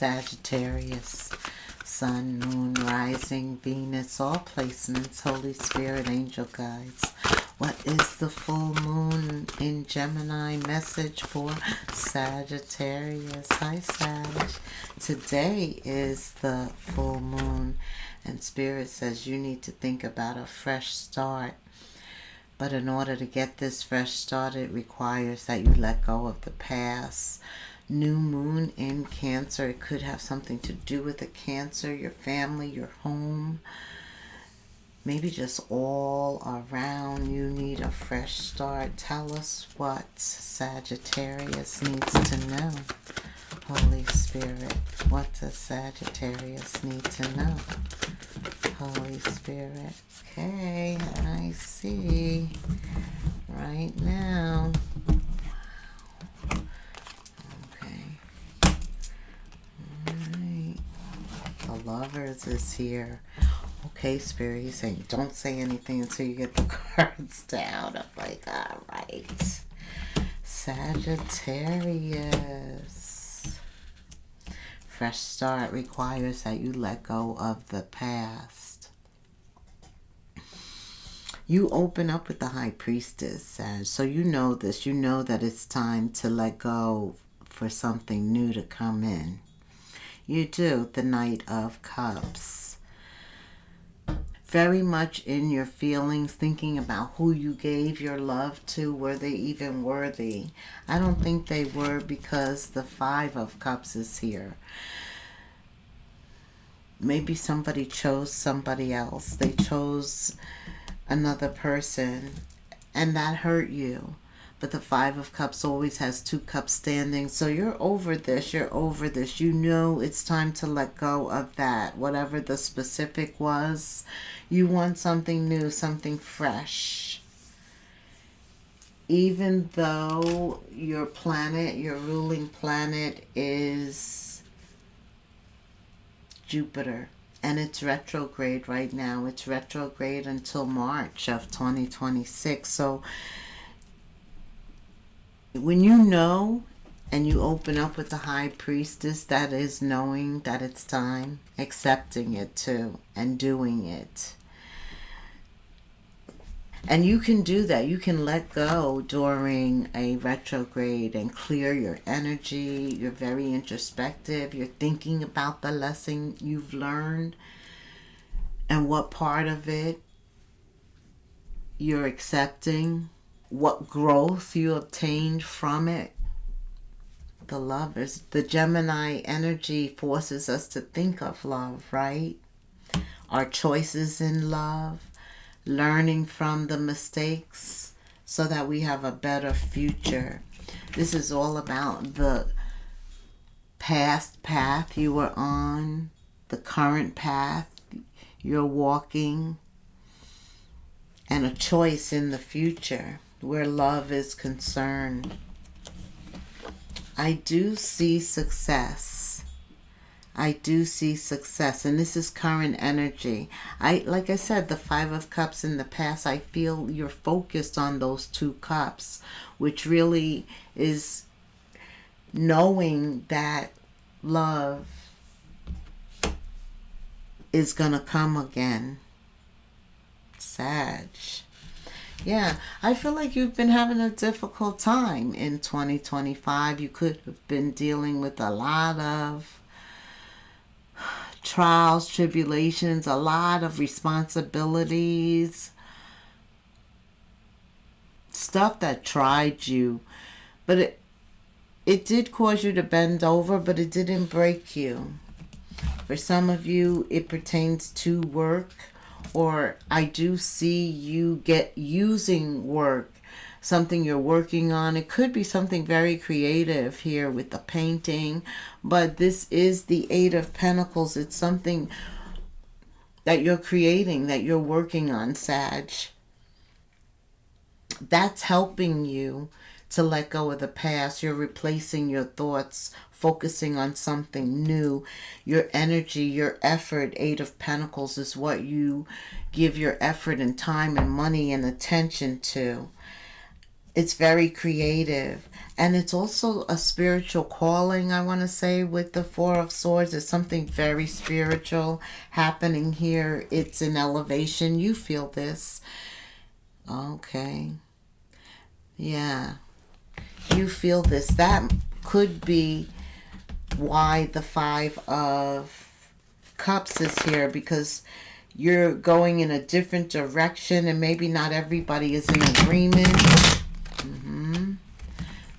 Sagittarius, Sun, Moon, Rising, Venus, all placements, Holy Spirit, angel guides. What is the full moon in Gemini message for Sagittarius? Hi, Sag. Today is the full moon, and Spirit says you need to think about a fresh start. But in order to get this fresh start, it requires that you let go of the past. New moon in Cancer. It could have something to do with the Cancer, your family, your home. Maybe just all around you need a fresh start. Tell us what Sagittarius needs to know. Holy Spirit, what does Sagittarius need to know? Holy Spirit. Okay, I see right now. Okay. Alright. The Lovers is here. Okay, Spirit, he's saying don't say anything until you get the cards down. I'm like, alright. Sagittarius. Fresh start requires that you let go of the past. You open up with the High Priestess, Sag. So you know this. You know that it's time to let go for something new to come in. You do. The Knight of Cups. Very much in your feelings, thinking about who you gave your love to. Were they even worthy? I don't think they were, because the Five of Cups is here. Maybe somebody chose somebody else. They chose another person, and that hurt you. But the Five of Cups always has two cups standing. So you're over this. You're over this. You know it's time to let go of that. Whatever the specific was, you want something new, something fresh. Even though your planet, your ruling planet is Jupiter. And it's retrograde right now. It's retrograde until March of 2026. So when you know and you open up with the High Priestess, that is knowing that it's time, accepting it too, and doing it. And you can do that. You can let go during a retrograde and clear your energy. You're very introspective. You're thinking about the lesson you've learned and what part of it you're accepting, what growth you obtained from it. The Lovers, the Gemini energy forces us to think of love, right? Our choices in love. Learning from the mistakes so that we have a better future. This is all about the past path you were on, the current path you're walking, and a choice in the future where love is concerned. I do see success. I do see success, and this is current energy. Like I said, the Five of Cups in the past, I feel you're focused on those two cups, which really is knowing that love is going to come again. Sag. Yeah, I feel like you've been having a difficult time in 2025. You could have been dealing with a lot of trials, tribulations, a lot of responsibilities, stuff that tried you, but it did cause you to bend over, but it didn't break you. For some of you, it pertains to work, or I do see you using work, something you're working on. It could be something very creative here with the painting, but this is the Eight of Pentacles. It's something that you're creating, that you're working on, Sag. That's helping you to let go of the past. You're replacing your thoughts, focusing on something new. Your energy, your effort, Eight of Pentacles, is what you give your effort and time and money and attention to. It's very creative. And it's also a spiritual calling, I want to say, with the Four of Swords. There's something very spiritual happening here. It's an elevation. You feel this. Okay. Yeah. You feel this. That could be why the Five of Cups is here, because you're going in a different direction and maybe not everybody is in agreement.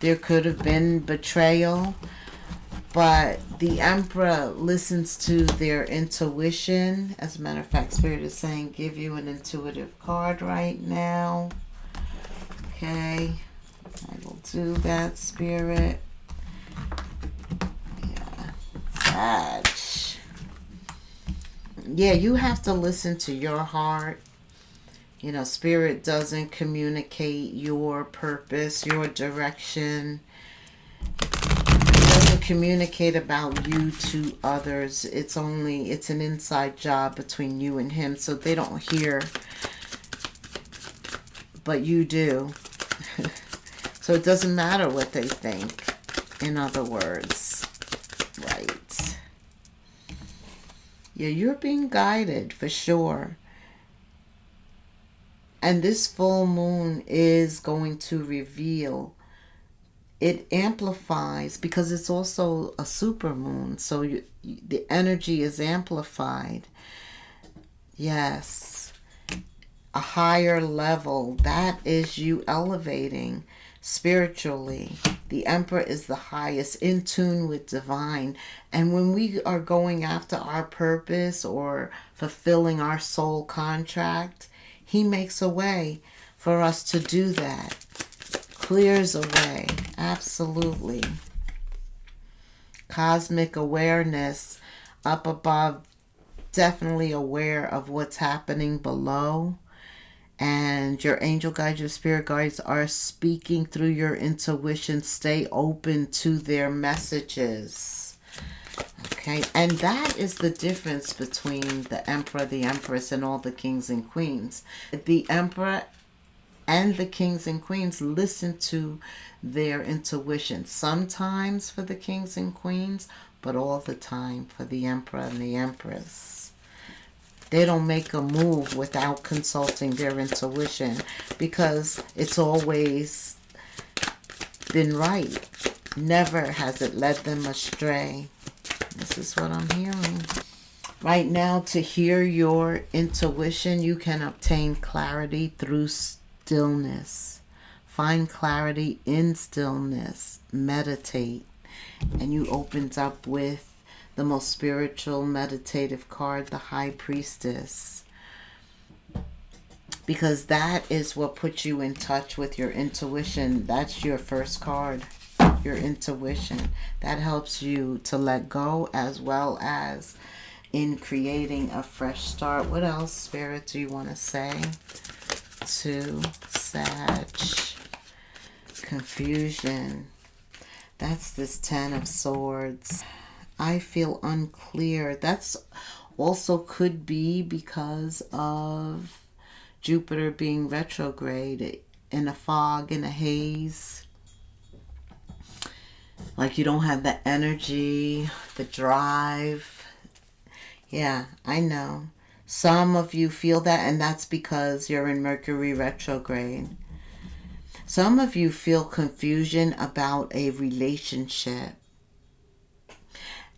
There could have been betrayal, but the Emperor listens to their intuition. As a matter of fact, Spirit is saying give you an intuitive card right now. Okay, I will do that, Spirit. Yeah, Sag. Yeah, you have to listen to your heart. You know, Spirit doesn't communicate your purpose, your direction. It doesn't communicate about you to others. It's an inside job between you and him. So they don't hear, but you do. So it doesn't matter what they think, in other words. Right. Yeah, you're being guided for sure. And this full moon is going to reveal. It amplifies because it's also a super moon. So the energy is amplified. Yes. A higher level. That is you elevating spiritually. The Emperor is the highest, in tune with divine. And when we are going after our purpose or fulfilling our soul contract, he makes a way for us to do that. Clears a way. Absolutely. Cosmic awareness up above. Definitely aware of what's happening below. And your angel guides, your spirit guides are speaking through your intuition. Stay open to their messages. Okay, and that is the difference between the Emperor, the Empress, and all the kings and queens. The Emperor and the kings and queens listen to their intuition. Sometimes for the kings and queens, but all the time for the Emperor and the Empress. They don't make a move without consulting their intuition because it's always been right. Never has it led them astray. This is what I'm hearing. Right now, to hear your intuition, you can obtain clarity through stillness. Find clarity in stillness. Meditate. And you opened up with the most spiritual meditative card, the High Priestess. Because that is what puts you in touch with your intuition. That's your first card. Your intuition. That helps you to let go as well as in creating a fresh start. What else, Spirit, do you want to say to Sag? Confusion. That's this Ten of Swords. I feel unclear. That's also could be because of Jupiter being retrograde, in a fog, in a haze. Like you don't have the energy, the drive. Yeah, I know. Some of you feel that, and that's because you're in Mercury retrograde. Some of you feel confusion about a relationship.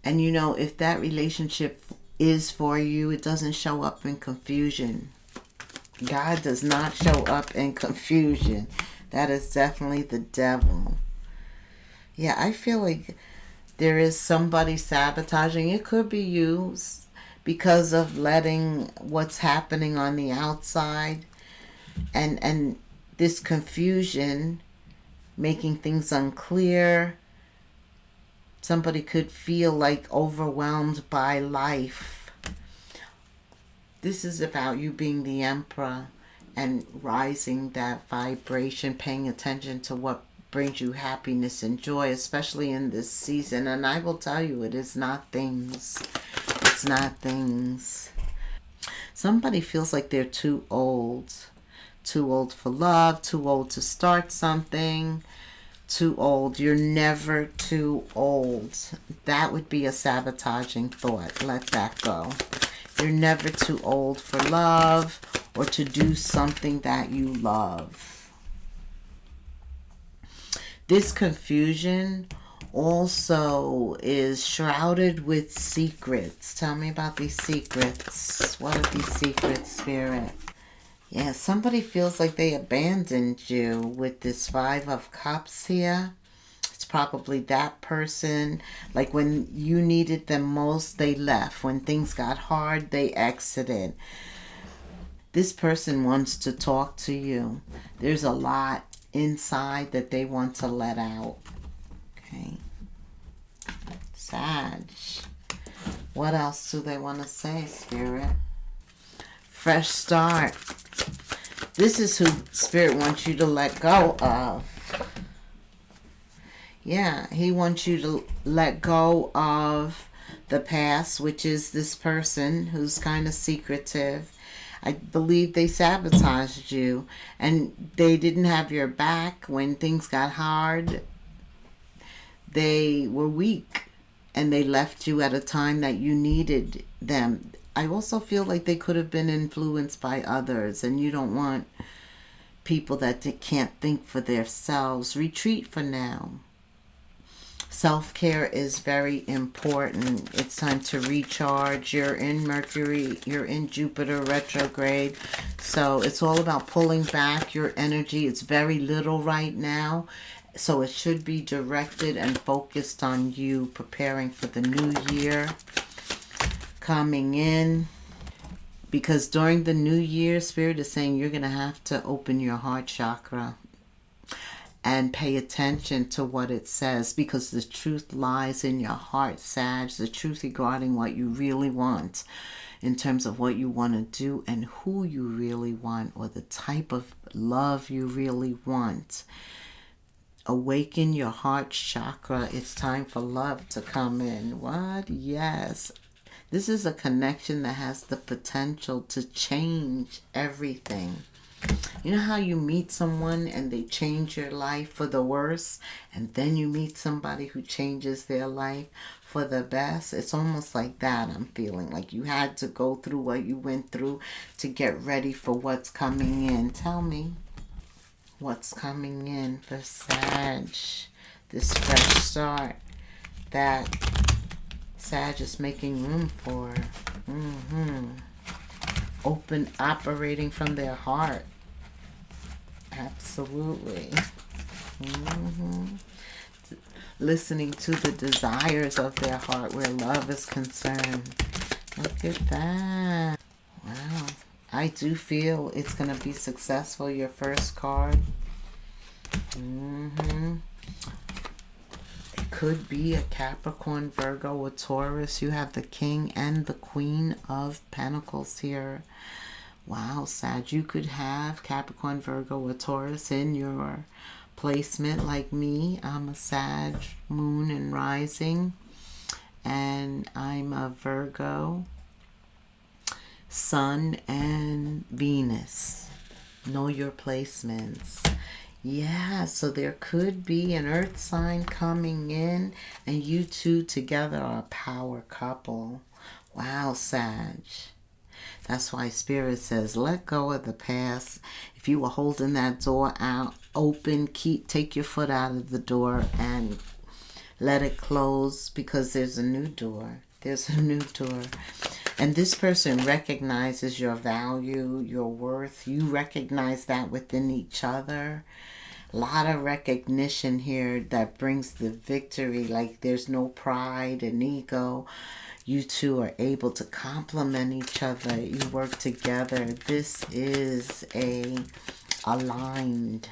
And you know, if that relationship is for you, it doesn't show up in confusion. God does not show up in confusion. That is definitely the devil. Yeah, I feel like there is somebody sabotaging. It could be you because of letting what's happening on the outside and this confusion, making things unclear. Somebody could feel like overwhelmed by life. This is about you being the Emperor and rising that vibration, paying attention to what brings you happiness and joy, especially in this season. And I will tell you, it is not things. It's not things. Somebody feels like they're too old Too old for love, too old to start something, too old. You're never too old. That would be a sabotaging thought. Let that go. You're never too old for love or to do something that you love. This confusion also is shrouded with secrets. Tell me about these secrets. What are these secrets, Spirit? Yeah, somebody feels like they abandoned you with this Five of Cups here. It's probably that person. Like when you needed them most, they left. When things got hard, they exited. This person wants to talk to you. There's a lot inside that they want to let out. Okay. Sag. What else do they want to say, Spirit? Fresh start. This is who Spirit wants you to let go of. Yeah, he wants you to let go of the past, which is this person who's kind of secretive. I believe they sabotaged you and they didn't have your back when things got hard. They were weak and they left you at a time that you needed them. I also feel like they could have been influenced by others, and you don't want people that can't think for themselves. Retreat for now. Self-care is very important. It's time to recharge. You're in Mercury, you're in Jupiter retrograde. So it's all about pulling back your energy. It's very little right now. So it should be directed and focused on you preparing for the new year coming in. Because during the new year, Spirit is saying you're going to have to open your heart chakra and pay attention to what it says, because the truth lies in your heart, Sag. The truth regarding what you really want in terms of what you want to do and who you really want, or the type of love you really want. Awaken your heart chakra. It's time for love to come in. What? Yes. This is a connection that has the potential to change everything. You know how you meet someone and they change your life for the worse, and then you meet somebody who changes their life for the best? It's almost like that. I'm feeling like you had to go through what you went through to get ready for what's coming in. Tell me what's coming in for Sag. This fresh start that Sag is making room for. Open, operating from their heart. Absolutely. Listening to the desires of their heart where love is concerned. Look at that. Wow. I do feel it's going to be successful. Your first card. It could be a Capricorn, Virgo, or Taurus. You have the King and the Queen of Pentacles here. Wow, Sag, you could have Capricorn, Virgo, or Taurus in your placement like me. I'm a Sag, Moon, and Rising. And I'm a Virgo, Sun, and Venus. Know your placements. Yeah, so there could be an earth sign coming in, and you two together are a power couple. Wow, Sag. That's why Spirit says, let go of the past. If you were holding that door out open, take your foot out of the door and let it close, because there's a new door. There's a new door. And this person recognizes your value, your worth. You recognize that within each other. A lot of recognition here that brings the victory. Like there's no pride and ego. You two are able to complement each other. You work together. This is a aligned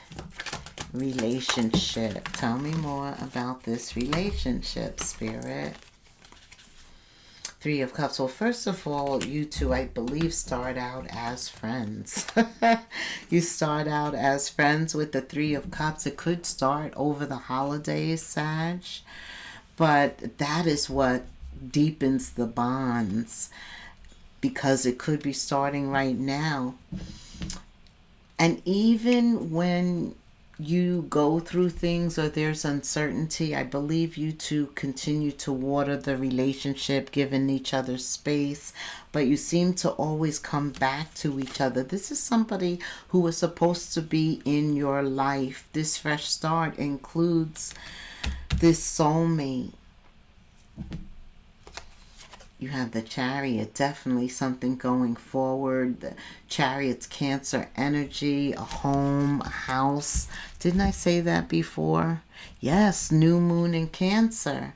relationship. Tell me more about this relationship, Spirit. Three of Cups. Well, first of all, you two, I believe, start out as friends. You start out as friends with the Three of Cups. It could start over the holidays, Sag. But that is what deepens the bonds, because it could be starting right now. And even when you go through things or there's uncertainty, I believe you two continue to water the relationship, giving each other space, but you seem to always come back to each other. This is somebody who was supposed to be in your life. This fresh start includes this soulmate. You have the Chariot, definitely something going forward. The Chariot's Cancer energy, a home, a house. Didn't I say that before? Yes, new moon in Cancer.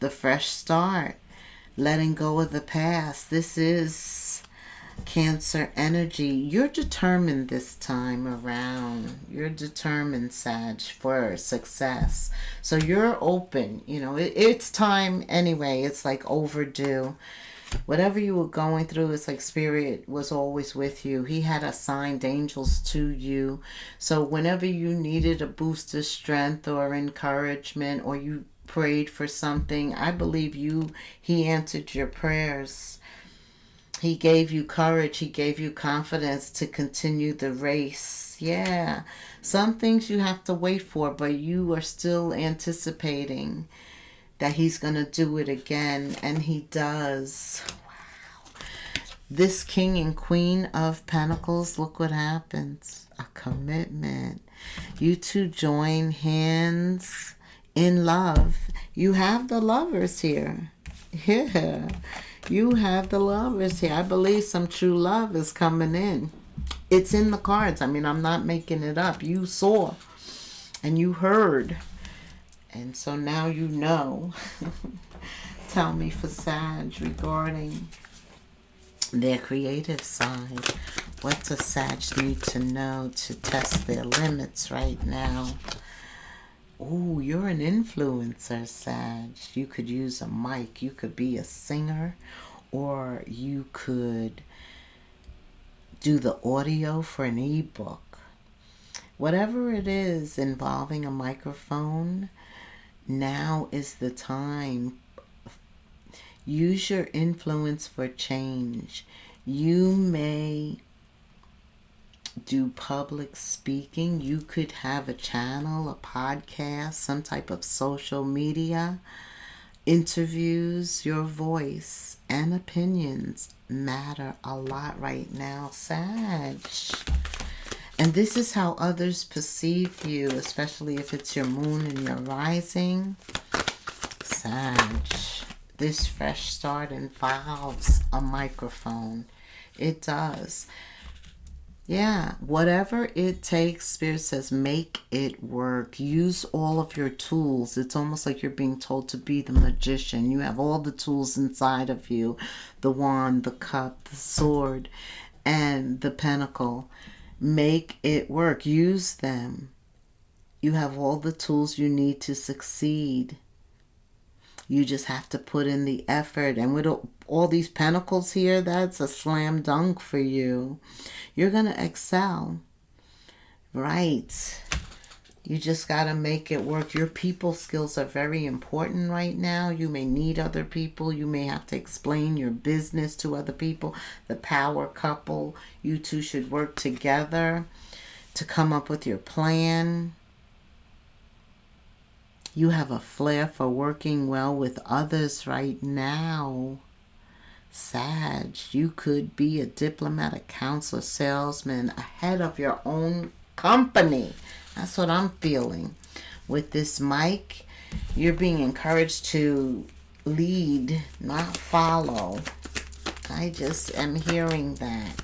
The fresh start, letting go of the past. This is Cancer energy. You're determined this time around. You're determined, Sag, for success. So you're open. You know, it's time anyway. It's like overdue. Whatever you were going through, it's like Spirit was always with you. He had assigned angels to you. So whenever you needed a boost of strength or encouragement, or you prayed for something, I believe he answered your prayers. He gave you courage. He gave you confidence to continue the race. Yeah. Some things you have to wait for, but you are still anticipating that he's going to do it again. And he does. Wow. This King and Queen of Pentacles, look what happens. A commitment. You two join hands in love. You have the lovers here. Yeah. You have the lovers here. I believe some true love is coming in. It's in the cards. I mean, I'm not making it up. You saw and you heard. And so now you know. Tell me for Sag regarding their creative side. What does Sag need to know to test their limits right now? Oh, you're an influencer, Sag. You could use a mic. You could be a singer, or you could do the audio for an ebook. Whatever it is involving a microphone, now is the time. Use your influence for change. You may do public speaking. You could have a channel, a podcast, some type of social media, interviews. Your voice and opinions matter a lot right now, Sag. And this is how others perceive you, especially if it's your moon and your rising. Sag, this fresh start involves a microphone. It does. Yeah, whatever it takes, Spirit says, make it work. Use all of your tools. It's almost like you're being told to be the magician. You have all the tools inside of you. The wand, the cup, the sword, and the pentacle. Make it work. Use them. You have all the tools you need to succeed. You just have to put in the effort. And with all these pentacles here, that's a slam dunk for you. You're going to excel. Right. You just got to make it work. Your people skills are very important right now. You may need other people. You may have to explain your business to other people. The power couple. You two should work together to come up with your plan. You have a flair for working well with others right now. Sag, you could be a diplomatic counselor, salesman, ahead of your own company. That's what I'm feeling. With this mic, you're being encouraged to lead, not follow. I just am hearing that.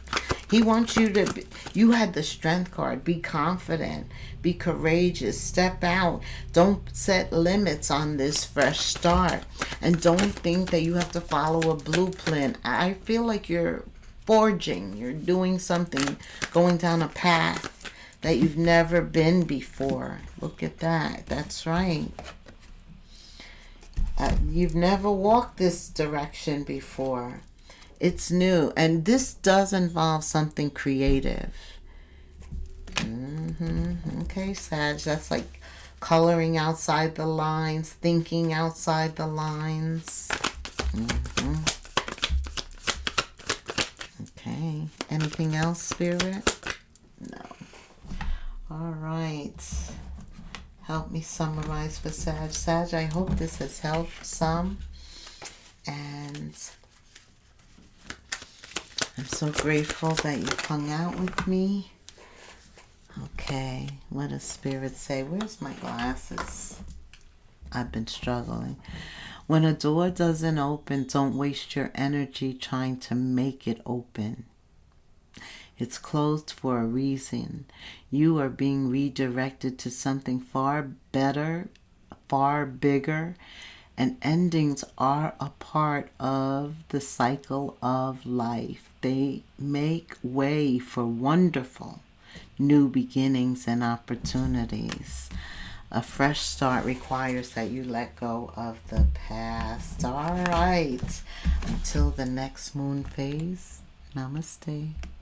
He wants you to, you had the strength card. Be confident. Be courageous. Step out. Don't set limits on this fresh start. And don't think that you have to follow a blueprint. I feel like you're forging. You're doing something, going down a path that you've never been before. Look at that. That's right. You've never walked this direction before. It's new, and this does involve something creative. Okay, Sag, that's like coloring outside the lines, thinking outside the lines. Okay, anything else, Spirit? No. All right. Help me summarize for Sag. Sag, I hope this has helped some. And I'm so grateful that you hung out with me. Okay, what does Spirit say? Where's my glasses? I've been struggling. When a door doesn't open, don't waste your energy trying to make it open. It's closed for a reason. You are being redirected to something far better, far bigger, and endings are a part of the cycle of life. They make way for wonderful new beginnings and opportunities. A fresh start requires that you let go of the past. All right. Until the next moon phase, namaste.